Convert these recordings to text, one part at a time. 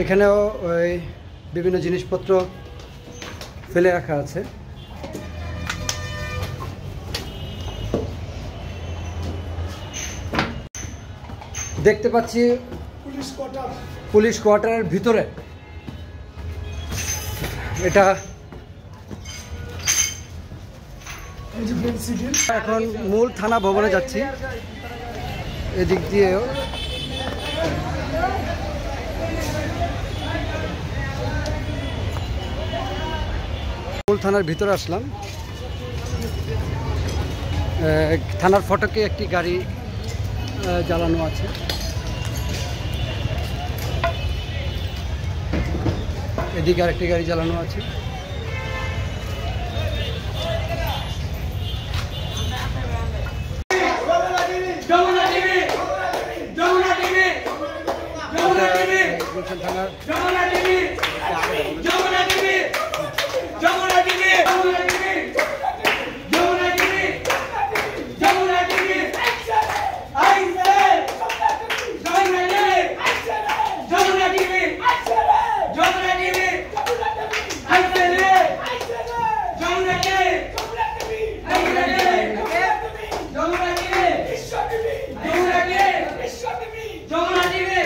এখানেও ওই বিভিন্ন জিনিসপত্র ফেলে রাখা আছে। দেখতে পাচ্ছি পুলিশ কোয়ার্টারের ভিতরে এটা। এখন মূল থানা ভবনে যাচ্ছি, এদিক দিয়েও মূল থানার ভিতরে আসলাম। থানার ফটকে একটি গাড়ি জ্বালানো আছে। এদিকে আরেকটি গাড়ি জ্বালানো আছে।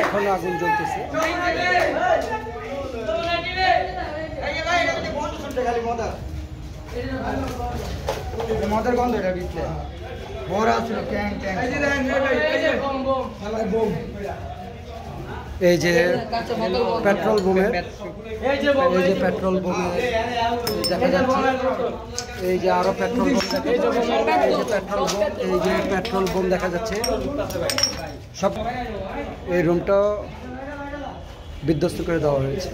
এখনো আগুন জ্বলতেছে। মদের গন্ধ এটা ভিতরে ভরা ছিল। এই যে পেট্রোল বোমের পেট্রোল বোমে দেখা যাচ্ছে। এই যে আরো পেট্রোল বোম, এই যে পেট্রোল বোম দেখা যাচ্ছে সব। এই রুমটাও বিধ্বস্ত করে দেওয়া হয়েছে।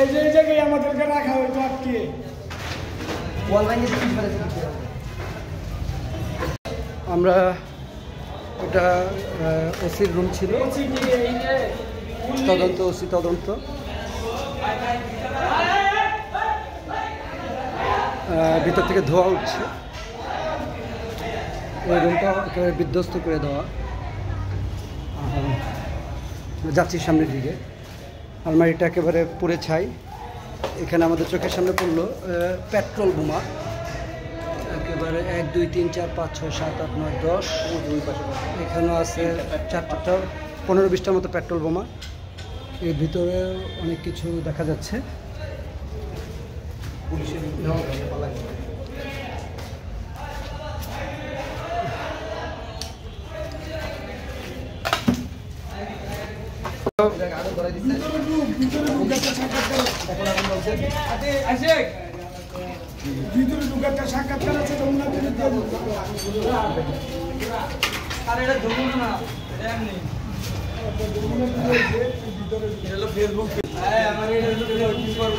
এই জায়গায় আমাদেরকে রাখা হয়েছে আটকে। আমরা এটা ওসির রুম ছিল, তদন্ত ওসি তদন্ত। ভিতর থেকে ধোঁয়া উঠছে। এই রুমটা একেবারে বিধ্বস্ত করে দেওয়া। যাচ্ছি সামনের দিকে। আলমারিটা একেবারে পুড়ে ছাই। এখানে আমাদের চোখের সামনে পড়লো পেট্রোল বোমা। একেবারে 1 2 3 4 5 6 7 8 9 10। এখানেও আছে 4টা 15-20টার মতো পেট্রোল বোমা। এর ভিতরে অনেক কিছু দেখা যাচ্ছে। ভিতরে দুটো সাক্ষাৎকার আছে তো উনাদের আরে এটা ধরুন না এমনি ভিতরে হলো ফেসবুক। হ্যাঁ আমার এটা কি করব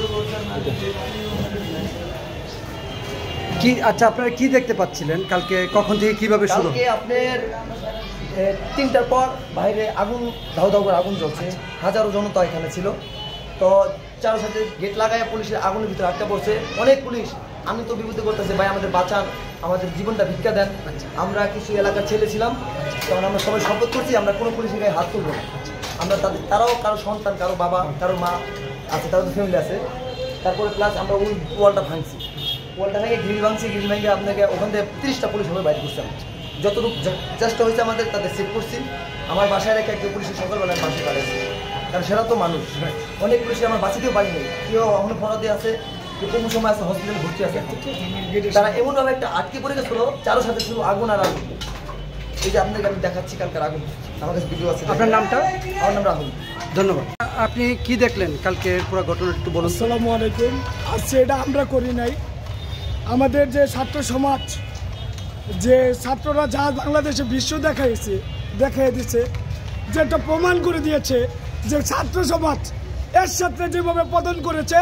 কি? আচ্ছা, আপনারা কি দেখতে পাচ্ছিলেন কালকে? কখন থেকে কিভাবে শুরু? কালকে আপনার 3টার পর বাইরে আগুন দাউ দাউ করে আগুন জ্বলছে। হাজারো জনতা এখানে ছিল। তো চারো সাথে গেট লাগায় পুলিশের আগুনের ভিতরে আটকা পড়ছে অনেক পুলিশ। আমি তো বিপদে করতেছি, ভাই আমাদের বাঁচান, আমাদের জীবনটা ভিক্ষা দেন। আমরা কিছু এলাকার ছেলে ছিলাম, তখন আমরা সবাই শপথ করছি আমরা কোনো পুলিশের গায়ে হাত তুলব না। আমরা তারাও কারো সন্তান, কারো বাবা, কারো মা আছে, তাদের ফ্যামিলি আছে। তারপরে প্লাস আমরা ওই ওয়ালটা ভাঙছি, ওয়ালটা ভেঙে গ্রিল ভাঙছি, গ্রিল ভেঙে আপনাকে ওখান থেকে 30টা পুলিশ হবে বাইরে করছি। যতটুকু চেষ্টা হয়েছে আমাদের তাদের সেভ করছি। আমার বাসায় রেখে একজন পুলিশের সকালবেলায় বাসে পাঠাইছি, কারণ সেটা তো মানুষ। অনেক পুলিশের আমার বাঁচিতেও পারিনি, কেউ অন্য ফরাদে আছে, কেউ কোনো সময় আছে হসপিটালে ভর্তি আছে। তারা এমনভাবে একটা আটকে পড়ে গেছিল, চারো সাথে ছিল আগুন আর আগুন। এই যে আপনাকে আমি দেখাচ্ছি কালকের আগুন, আমার কাছে ভিডিও আছে। আপনার নামটা? আমার নাম রাহুল। ধন্যবাদ। আপনি কি দেখলেন কালকে পুরো ঘটনা একটু বলুন। আসসালামু আলাইকুম। আজকে এটা আমরা করি নাই, আমাদের যে ছাত্র সমাজ, যে ছাত্ররা যা বাংলাদেশে বিশ্ব দেখাই দিচ্ছে, যেটা প্রমাণ করে দিয়েছে যে ছাত্র সমাজ এর সাথে যেভাবে পতন করেছে,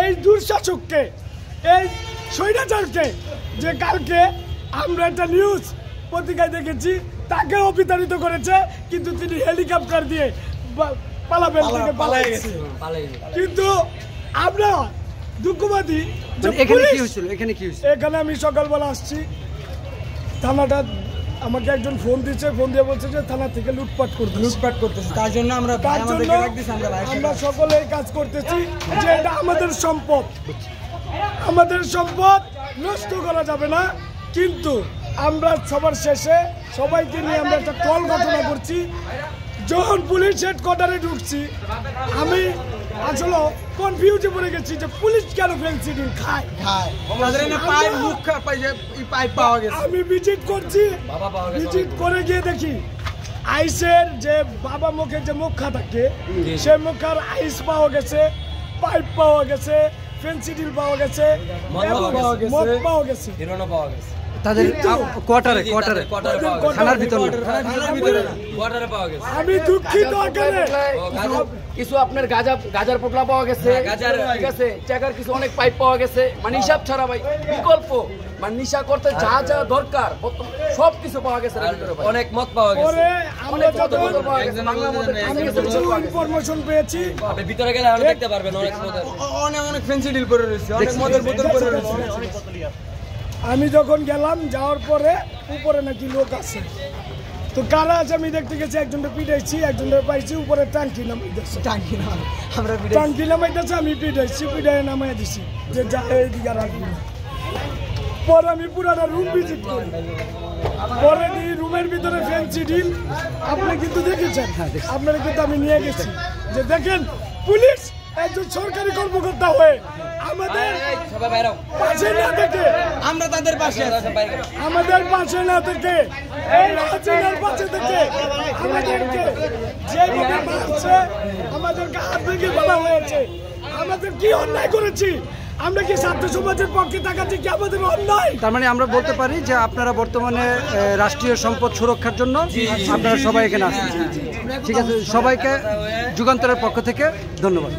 এই দুঃশাসককে, এই স্বৈরাচারকে যে কালকে আমরা একটা নিউজ পত্রিকায় দেখেছি তাকেও বিতাড়িত করেছে, কিন্তু তিনি হেলিকপ্টার দিয়ে পালাবেন থেকে পালাই গেছে। কিন্তু আমরা দুঃখবাদী যে এখানে কি হয়েছিল, এখানে কি হয়েছিল? এখানে আমি সকালবেলা আসছি, থানাটা আমাকে একজন ফোন দিচ্ছে, ফোন দিয়ে বলছে যে থানা থেকে লুটপাট করতেছে। তার জন্য আমরা আমরা সকলে এই কাজ করতেছি যে এটা আমাদের সম্পদ, আমাদের সম্পদ নষ্ট করা যাবে না। কিন্তু আমরা সবার শেষে সবাইকে নিয়ে আমরা একটা কল ঘটনা করছি। যখন পুলিশ হেডকোয়ার্টারে ঢুকছি আমি আসলে কনফিউজে পড়ে গেছি যে পুলিশ কেন ফেন্সিডিল খায়। আমি ভিজিট করছি, ভিজিট করে গিয়ে দেখি আইসের যে বাবা মুখের যে মুখা থাকে সে মুখার আইস পাওয়া গেছে, পাইপ পাওয়া গেছে, ফেন্সিডিল পাওয়া গেছে, মদ পাওয়া গেছে। তাদের কোয়ার্টারে থানার ভিতরে আমি দুঃখিত আকারে কিছু আপনার গাজার পোটলা পাওয়া গেছে, ঠিক আছে, টাকার কিছু অনেক পাইপ পাওয়া গেছে, মানে হিসাব ছাড়া ভাই বিকল্প মানে নিশা করতে যা যা দরকার সব কিছু পাওয়া গেছে, অনেক মদ পাওয়া গেছে। পরে আমরা যত আমি কিছু ইনফরমেশন পেয়েছি, আপনি ভিতরে গেলে আরো দেখতে পারবেন অনেক ফেন্সি ডিল করে রয়েছে, অনেক মদের বোতল করে রয়েছে। আমি যখন গেলাম যাওয়ার পরে উপরে নাকি লোক আছে, তো কারা আছে আমি দেখতে গেছি, একজনটা পিটাইছি, একজনটা পাইছি উপরে টাঙ্কি নামাইতেছে, টাঙ্কি নামাইতেছে, আমি পিটাইছি, পিটাই নামাই দিছি যে যা এইদিকে আর আসবি না। পরে আমি পুরাটা রুম ভিজিট করি, পরে রুমের ভিতরে ফেন্সি ডিল আপনি কিন্তু দেখেছেন, আপনারা কিন্তু আমি নিয়ে গেছি যে দেখেন পুলিশ একজন সরকারি কর্মকর্তা হয়ে আমাদের পাশে না থেকে, আমরা তাদের পাশে আমাদের পাশে না থেকে, এই হাসিনার পাশে থেকে আমাদেরকে যেভাবে মারছে, আমাদেরকে হাত ভেঙে ফেলা হয়েছে, আমাদের কি অন্যায় করেছি? আমরা কি ছাত্র সমাজের পক্ষে থাকাচ্ছি কি আমাদের অন্যায়? তার মানে আমরা বলতে পারি যে আপনারা বর্তমানে রাষ্ট্রীয় সম্পদ সুরক্ষার জন্য আপনারা সবাই এখানে আসছেন। ঠিক আছে, সবাইকে যুগান্তরের পক্ষ থেকে ধন্যবাদ।